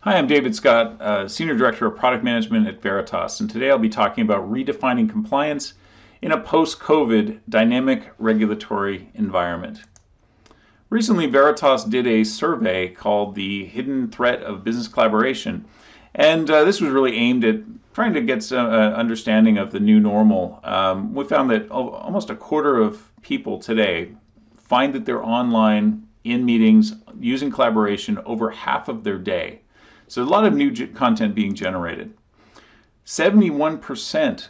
Hi, I'm David Scott, Senior Director of Product Management at Veritas, and today I'll be talking about redefining compliance in a post-COVID dynamic regulatory environment. Recently, Veritas did a survey called the Hidden Threat of Business Collaboration, and this was really aimed at trying to get some understanding of the new normal. We found that almost a quarter of people today find that they're online in meetings using collaboration over half of their day. So a lot of new content being generated. 71%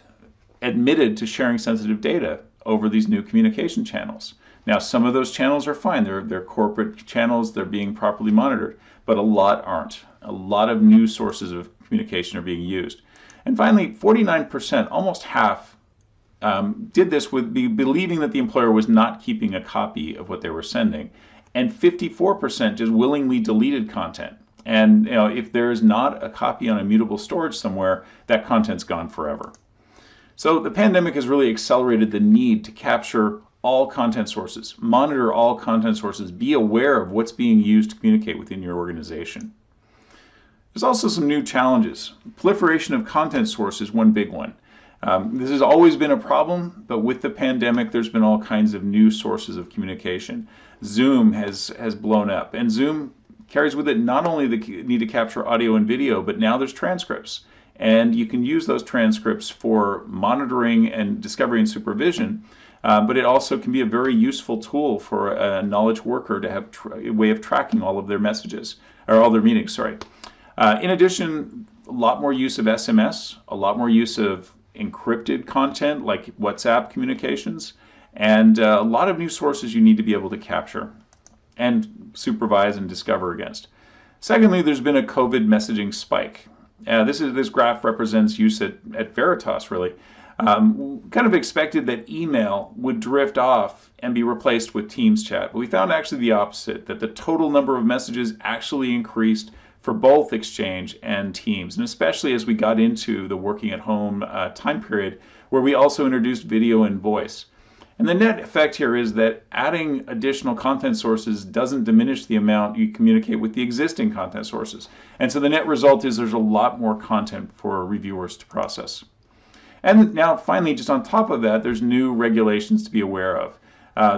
admitted to sharing sensitive data over these new communication channels. Now, some of those channels are fine. They're corporate channels. They're being properly monitored, but a lot aren't. A lot of new sources of communication are being used. And finally, 49%, almost half, did this with believing that the employer was not keeping a copy of what they were sending. And 54% just willingly deleted content. And if there is not a copy on immutable storage somewhere, that content's gone forever. So the pandemic has really accelerated the need to capture all content sources, monitor all content sources, be aware of what's being used to communicate within your organization. There's also some new challenges. Proliferation of content sources, one big one. This has always been a problem, but with the pandemic, there's been all kinds of new sources of communication. Zoom has blown up, and Zoom carries with it not only the need to capture audio and video, but now there's transcripts. And you can use those transcripts for monitoring and discovery and supervision, but it also can be a very useful tool for a knowledge worker to have a way of tracking all of their messages, or all their meetings, sorry. In addition, a lot more use of SMS, a lot more use of encrypted content like WhatsApp communications, and a lot of new sources you need to be able to capture and supervise and discover against. Secondly, there's been a COVID messaging spike. This graph represents use at Veritas, really. Kind of expected that email would drift off and be replaced with Teams chat, but we found actually the opposite, that the total number of messages actually increased for both Exchange and Teams, and especially as we got into the working at home time period, where we also introduced video and voice. And the net effect here is that adding additional content sources doesn't diminish the amount you communicate with the existing content sources. And so the net result is there's a lot more content for reviewers to process. And now finally, just on top of that, there's new regulations to be aware of.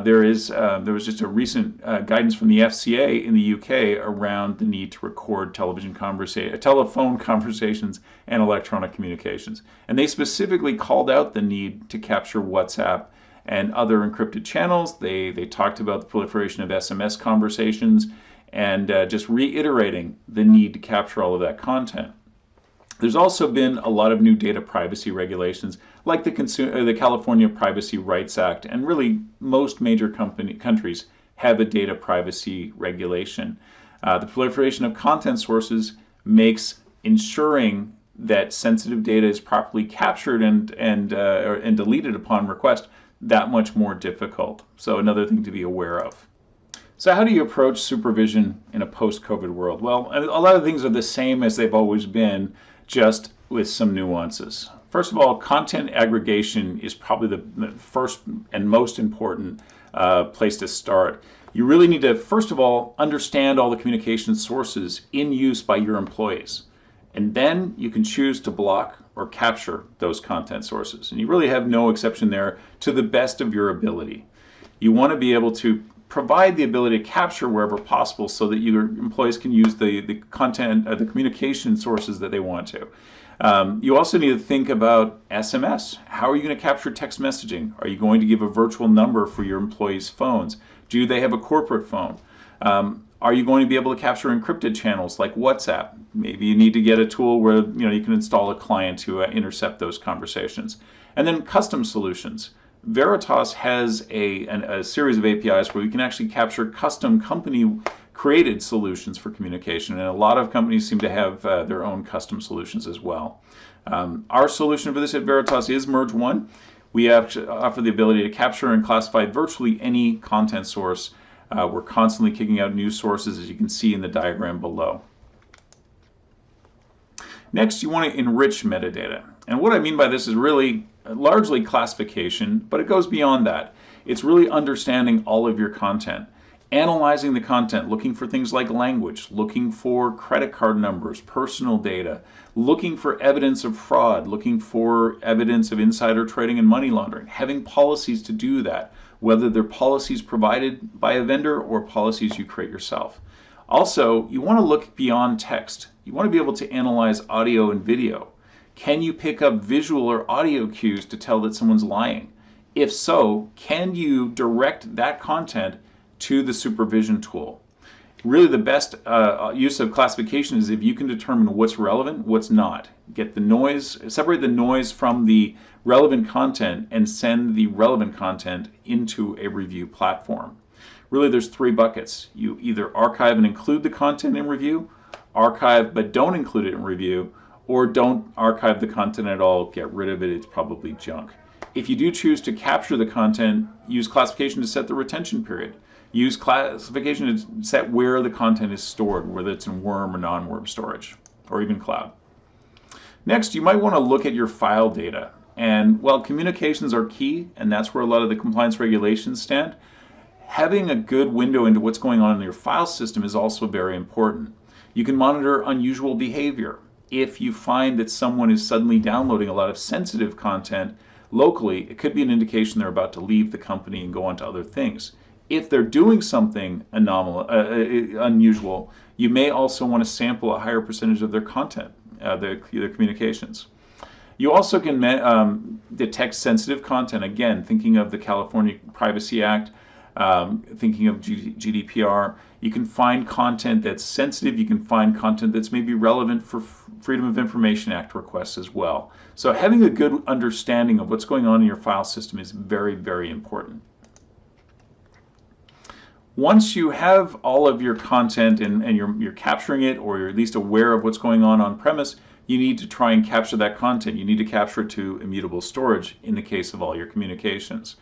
There was just a recent guidance from the FCA in the UK around the need to record telephone conversations and electronic communications. And they specifically called out the need to capture WhatsApp and other encrypted channels. They talked about the proliferation of SMS conversations and just reiterating the need to capture all of that content. There's also been a lot of new data privacy regulations, like the California Privacy Rights Act, and really most major countries have a data privacy regulation. The proliferation of content sources makes ensuring that sensitive data is properly captured and deleted upon request that much more difficult. So another thing to be aware of. So how do you approach supervision in a post-COVID world? Well, a lot of things are the same as they've always been, just with some nuances. First of all, content aggregation is probably the first and most important place to start. You really need to, first of all, understand all the communication sources in use by your employees. And then you can choose to block or capture those content sources. And you really have no exception there, to the best of your ability. You want to be able to provide the ability to capture wherever possible so that your employees can use the content, the communication sources that they want to. You also need to think about SMS. How are you going to capture text messaging? Are you going to give a virtual number for your employees' phones? Do they have a corporate phone? Are you going to be able to capture encrypted channels like WhatsApp? Maybe you need to get a tool where you can install a client to intercept those conversations. And then custom solutions. Veritas has a series of APIs where you can actually capture custom company-created solutions for communication, and a lot of companies seem to have their own custom solutions as well. Our solution for this at Veritas is Merge One. We offer the ability to capture and classify virtually any content source. We're constantly kicking out new sources, as you can see in the diagram below. Next, you want to enrich metadata. And what I mean by this is really largely classification, but it goes beyond that. It's really understanding all of your content. Analyzing the content, looking for things like language, looking for credit card numbers, personal data, looking for evidence of fraud, looking for evidence of insider trading and money laundering, having policies to do that, whether they're policies provided by a vendor or policies you create yourself. Also, you want to look beyond text. You want to be able to analyze audio and video. Can you pick up visual or audio cues to tell that someone's lying? If so, can you direct that content to the supervision tool? Really, the best use of classification is if you can determine what's relevant, what's not. Get the noise, separate the noise from the relevant content, and send the relevant content into a review platform. Really, there's three buckets. You either archive and include the content in review, archive but don't include it in review, or don't archive the content at all, get rid of it, it's probably junk. If you do choose to capture the content, use classification to set the retention period. Use classification to set where the content is stored, whether it's in worm or non-worm storage, or even cloud. Next, you might want to look at your file data. And while communications are key, and that's where a lot of the compliance regulations stand, having a good window into what's going on in your file system is also very important. You can monitor unusual behavior. If you find that someone is suddenly downloading a lot of sensitive content locally, it could be an indication they're about to leave the company and go on to other things. If they're doing something unusual, you may also want to sample a higher percentage of their content, their communications. You also can detect sensitive content, again, thinking of the California Privacy Act, thinking of GDPR. You can find content that's sensitive. You can find content that's maybe relevant for Freedom of Information Act requests as well. So having a good understanding of what's going on in your file system is very, very important. Once you have all of your content and you're capturing it, or you're at least aware of what's going on premise, you need to try and capture that content. You need to capture it to immutable storage in the case of all your communications.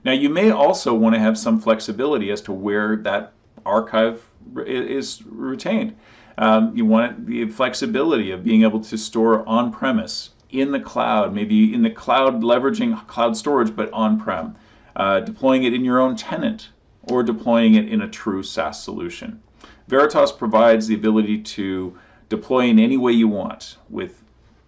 Now, you may also want to have some flexibility as to where that archive is retained. You want the flexibility of being able to store on-premise, in the cloud, maybe in the cloud leveraging cloud storage, but on-prem, deploying it in your own tenant, or deploying it in a true SaaS solution. Veritas provides the ability to deploy in any way you want, with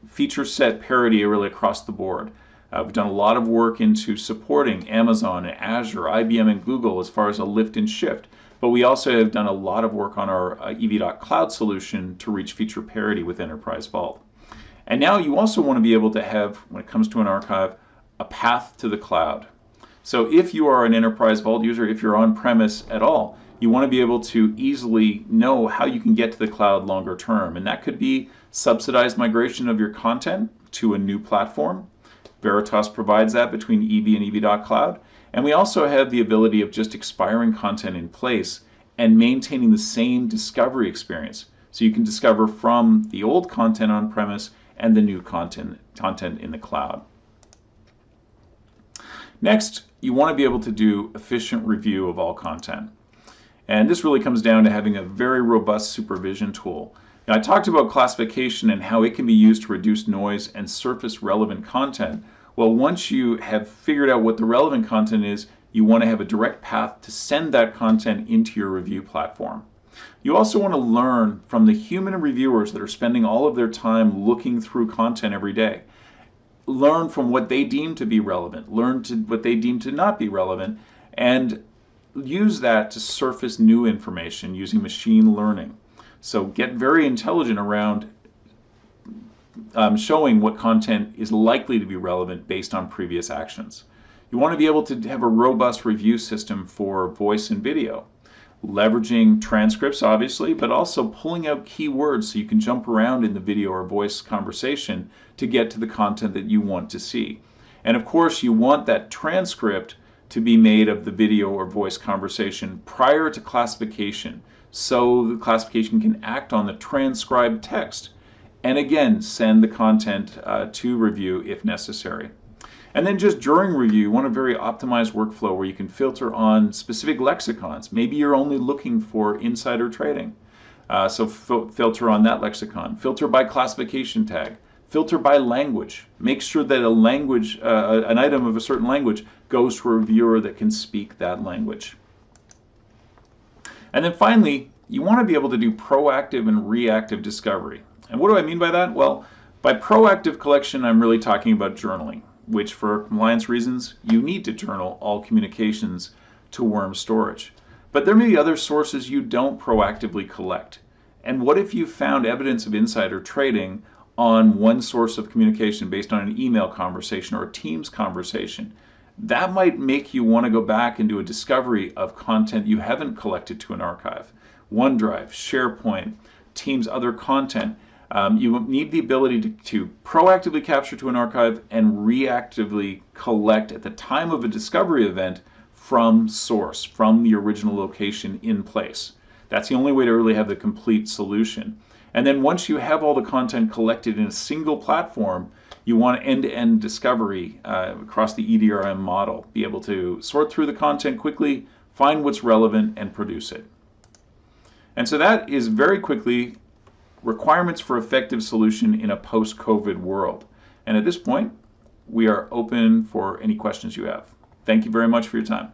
feature set parity really across the board. We've done a lot of work into supporting Amazon and Azure, IBM and Google as far as a lift and shift, but we also have done a lot of work on our ev.cloud solution to reach feature parity with Enterprise Vault. And now you also want to be able to have, when it comes to an archive, a path to the cloud. So if you are an Enterprise Vault user, if you're on premise at all, you want to be able to easily know how you can get to the cloud longer term. And that could be subsidized migration of your content to a new platform. Veritas provides that between EV and ev.cloud. And we also have the ability of just expiring content in place and maintaining the same discovery experience. So you can discover from the old content on premise and the new content in the cloud. Next, you want to be able to do efficient review of all content. And this really comes down to having a very robust supervision tool. Now, I talked about classification and how it can be used to reduce noise and surface relevant content. Well, once you have figured out what the relevant content is, you want to have a direct path to send that content into your review platform. You also want to learn from the human reviewers that are spending all of their time looking through content every day. Learn from what they deem to be relevant, learn to what they deem to not be relevant, and use that to surface new information using machine learning. So get very intelligent around showing what content is likely to be relevant based on previous actions. You want to be able to have a robust review system for voice and video, leveraging transcripts obviously, but also pulling out keywords so you can jump around in the video or voice conversation to get to the content that you want to see. And of course, you want that transcript to be made of the video or voice conversation prior to classification, so the classification can act on the transcribed text and again send the content to review if necessary. And then just during review, you want a very optimized workflow where you can filter on specific lexicons. Maybe you're only looking for insider trading, so filter on that lexicon. Filter by classification tag. Filter by language. Make sure that a language, an item of a certain language, goes to a reviewer that can speak that language. And then finally, you want to be able to do proactive and reactive discovery. And what do I mean by that? Well, by proactive collection, I'm really talking about journaling, which for compliance reasons, you need to journal all communications to worm storage. But there may be other sources you don't proactively collect. And what if you found evidence of insider trading on one source of communication based on an email conversation or a Teams conversation? That might make you want to go back and do a discovery of content you haven't collected to an archive. OneDrive, SharePoint, Teams, other content. You need the ability to proactively capture to an archive and reactively collect at the time of a discovery event from source, from the original location in place. That's the only way to really have the complete solution. And then once you have all the content collected in a single platform, you want end-to-end discovery across the EDRM model. Be able to sort through the content quickly, find what's relevant, and produce it. And so that is very quickly requirements for effective solution in a post-COVID world. And at this point, we are open for any questions you have. Thank you very much for your time.